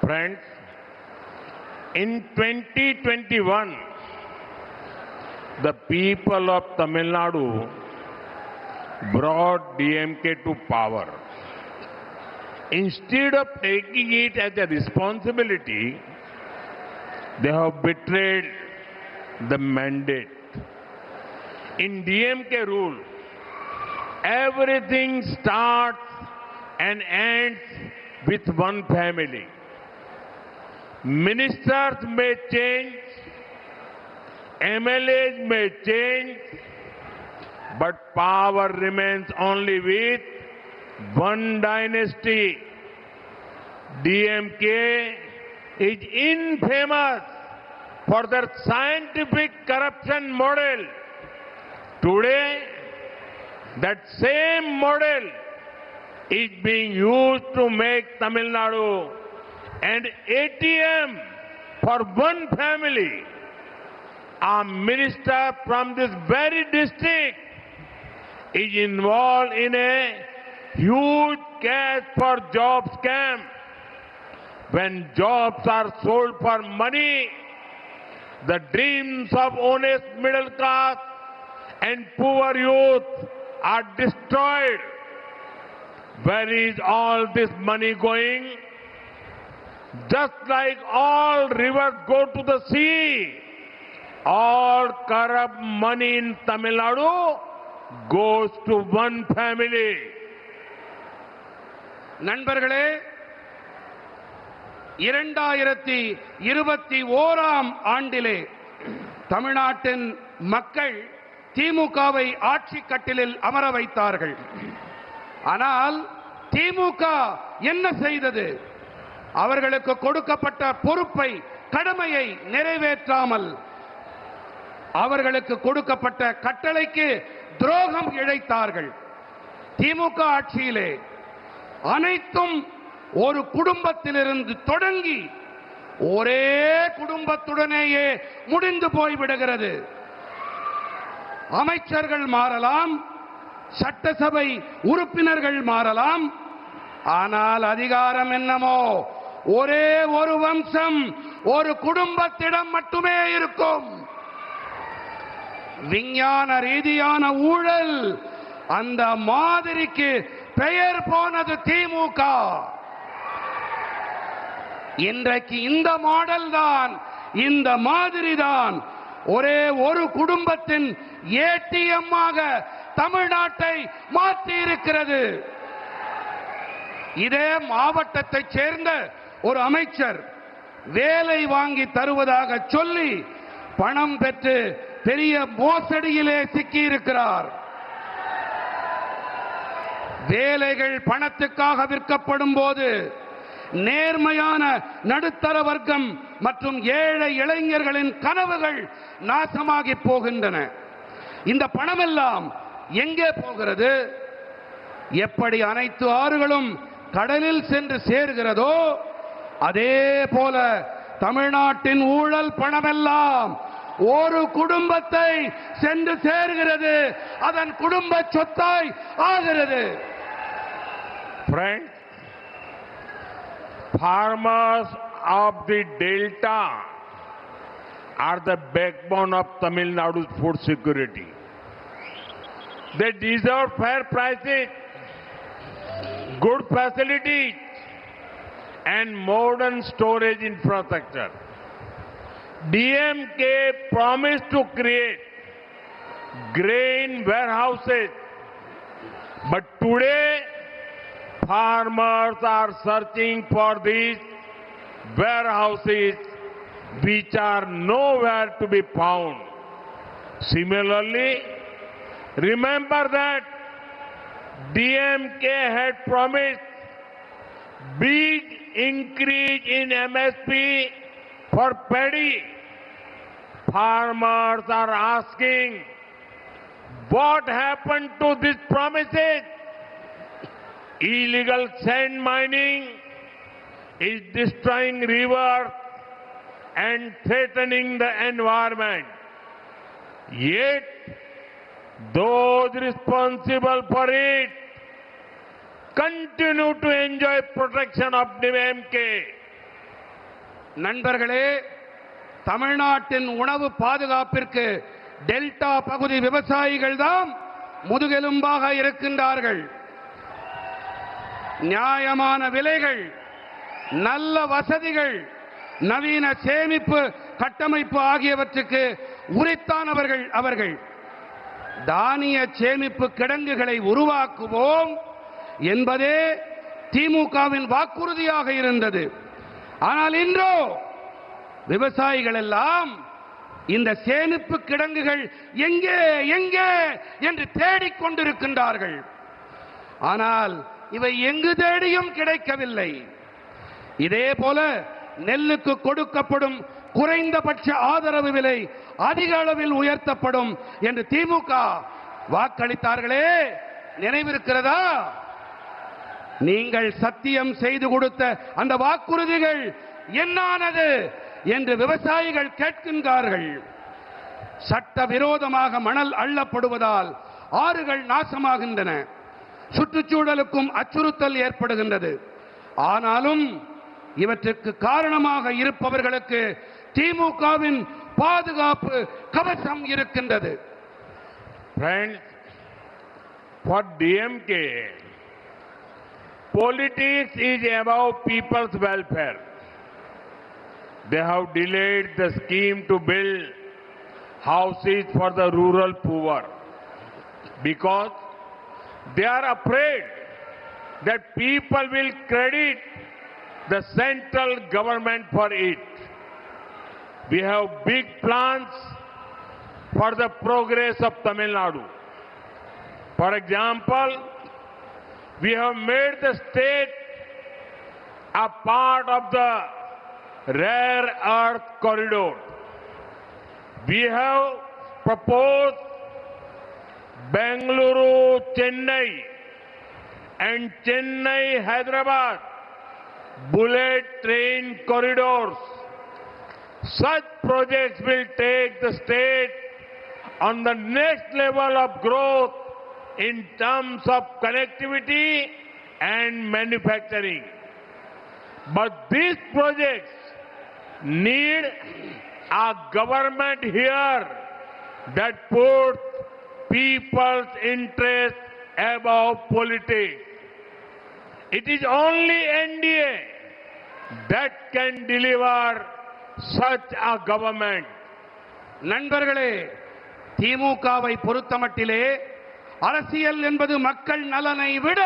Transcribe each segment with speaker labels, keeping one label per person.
Speaker 1: Friends, in 2021, the people of Tamil Nadu brought DMK to power. Instead of taking it as a responsibility, they have betrayed the mandate. In DMK rule, everything starts and ends with one family. Ministers may change, MLAs may change, but power remains only with one dynasty. DMK is infamous for their scientific corruption model. Today, that same model is being used to make Tamil Nadu an ATM for one family. A minister from this very district is involved in a huge cash for job scam. When jobs are sold for money, the dreams of honest middle class and poor youth are destroyed. Where is all this money going? Just like all rivers go to the sea, all corrupt money in Tamil Nadu goes to one family.
Speaker 2: நண்பர்களே, 2021 ஆண்டிலே தமிழ்நாட்டின் மக்கள் திமுகவை ஆட்சி கட்டிலில் அமர வைத்தார்கள். ஆனால் திமுக என்ன செய்தது? அவர்களுக்கு கொடுக்கப்பட்ட பொறுப்பை, கடமையை நிறைவேற்றாமல் அவர்களுக்கு கொடுக்கப்பட்ட கட்டளைக்கு துரோகம் இழைத்தார்கள். திமுக ஆட்சியிலே அனைத்தும் ஒரு குடும்பத்திலிருந்து தொடங்கி ஒரே குடும்பத்துடனேயே முடிந்து போய்விடுகிறது. அமைச்சர்கள் மாறலாம், சட்டசபை உறுப்பினர்கள் மாறலாம், ஆனால் அதிகாரம் என்னமோ ஒரே ஒரு வம்சம், ஒரு குடும்பத்திடம் மட்டுமே இருக்கும். விஞ்ஞான ரீதியான ஊழல், அந்த மாதிரிக்கு பெயர் போனது திமுக. இன்றைக்கு இந்த மாடல் தான், இந்த மாதிரி தான் ஒரே ஒரு குடும்பத்தின் ஏடிஎம் ஆக தமிழ்நாட்டை மாற்றி இருக்கிறது. இதே மாவட்டத்தைச் சேர்ந்த ஒரு அமைச்சர் வேலை வாங்கி தருவதாக சொல்லி பணம் பெற்று பெரிய மோசடியிலே சிக்கியிருக்கிறார். வேலைகள் பணத்துக்காக விற்கப்படும் போது நேர்மையான நடுத்தர வர்க்கம் மற்றும் ஏழை இளைஞர்களின் கனவுகள் நாசமாகி போகின்றன. இந்த பணமெல்லாம் எங்கே போகிறது? எப்படி அனைத்து ஆறுகளும் கடலில் சென்று சேர்கிறதோ அதே போல தமிழ்நாட்டின் ஊழல் பணமெல்லாம் ஒரு குடும்பத்தை சென்று சேர்கிறது, அதன் குடும்ப சொத்தாய் ஆகிறது.
Speaker 1: Friends, farmers of the Delta are the backbone of Tamil Nadu's food security. They deserve fair prices, good facilities, and modern storage infrastructure. DMK promised to create grain warehouses, but today farmers are searching for these warehouses which are nowhere to be found. Similarly, remember that DMK had promised big increase in MSP for paddy. Farmers are asking, what happened to these promises? Illegal sand mining is destroying rivers and threatening the environment. Yet, those responsible for it continue to enjoy protection of DMK.
Speaker 2: நண்பர்களே, தமிழ்நாட்டின் உணவு பாதுகாப்பிற்கு delta பகுதி விவசாயிகள் தான் முதுகெலும்பாக இருக்கின்றார்கள். நியாயமான விலைகள், நல்ல வசதிகள், நவீன சேமிப்பு கட்டமைப்பு ஆகியவற்றுக்கு உரித்தானவர்கள் அவர்கள். தானிய சேமிப்பு கிடங்குகளை உருவாக்குவோம் என்பதே திமுகவின் வாக்குறுதியாக இருந்தது. ஆனால் இன்றோ விவசாயிகள் எல்லாம் இந்த சேமிப்பு கிடங்குகள் எங்கே எங்கே என்று தேடிக்கொண்டிருக்கின்றார்கள். ஆனால் இவை எங்கு தேடியும் கிடைக்கவில்லை. இதே போல நெல்லுக்கு கொடுக்கப்படும் குறைந்தபட்ச ஆதரவு விலை அதிக அளவில் உயர்த்தப்படும் என்று திமுக வாக்களித்தார்களே, நினைவிருக்கிறதா? நீங்கள் சத்தியம் செய்து கொடுத்த அந்த வாக்குறுதிகள் என்னானது என்று விவசாயிகள் கேட்கின்றார்கள். சட்டவிரோதமாக மணல் அள்ளப்படுவதால் ஆறுகள் நாசமாகின்றன, சுற்றுச்சூழலுக்கும் அச்சுறுத்தல் ஏற்படுகின்றது. ஆனாலும் இவற்றுக்கு காரணமாக இருப்பவர்களுக்கு திமுகவின் பாதுகாப்பு கவசம் இருக்கின்றது.
Speaker 1: Friends, for DMK, politics is about people's welfare. They have delayed the scheme to build houses for the rural poor because they are afraid that people will credit the central government for it. We have big plans for the progress of Tamil Nadu. For example, we have made the state a part of the rare earth corridor. We have proposed Bengaluru, Chennai and Chennai, Hyderabad bullet train corridors. Such projects will take the state on the next level of growth in terms of connectivity and manufacturing. But these projects need a government here that puts people's interest above politics. It is only NDA that can deliver such a government.
Speaker 2: நண்பர்களே, திமுகவை பொறுத்தமட்டிலே அரசியல் என்பது மக்கள் நலனை விட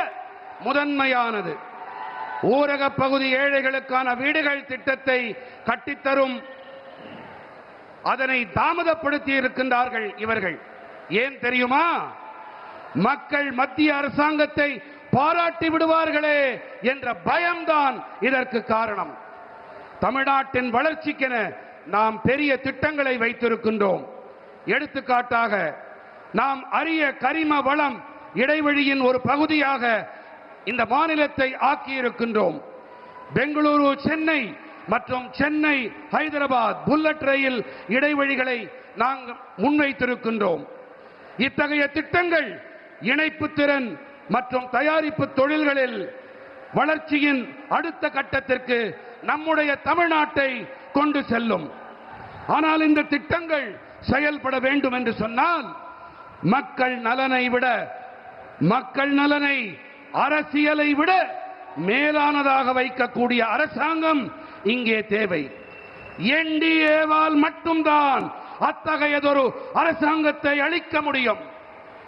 Speaker 2: முதன்மையானது. ஊரக பகுதி ஏழைகளுக்கான வீடுகள் திட்டத்தை கட்டித்தரும் அதனை தாமதப்படுத்தி இருக்கின்றார்கள் இவர்கள். ஏன் தெரியுமா? மக்கள் மத்திய அரசாங்கத்தை பாராட்டி விடுவார்களே என்ற பயம்தான் இதற்கு காரணம். தமிழ்நாட்டின் வளர்ச்சிக்கென நாம் பெரிய திட்டங்களை வைத்திருக்கின்றோம். எடுத்துக்காட்டாக, நாம் அரிய கரிம வளம் இடைவெளியின் ஒரு பகுதியாக இந்த மாநிலத்தை ஆக்கியிருக்கின்றோம். பெங்களூரு, சென்னை மற்றும் சென்னை ஹைதராபாத் புல்லட் ரயில் இடைவெளிகளை நாங்கள் முன்வைத்திருக்கின்றோம். இத்தகைய திட்டங்கள் இணைப்பு திறன் மற்றும் தயாரிப்பு தொழில்களில் வளர்ச்சியின் அடுத்த கட்டத்திற்கு நம்முடைய தமிழ்நாட்டை கொண்டு செல்லும். ஆனால் இந்த திட்டங்கள் செயல்பட வேண்டும் என்று சொன்னால் மக்கள் நலனை அரசியலை விட மேலானதாக வைக்கக்கூடிய அரசாங்கம் இங்கே தேவை. என்டிஏவால் மட்டும்தான் அத்தகையதொரு அரசாங்கத்தை அளிக்க முடியும்.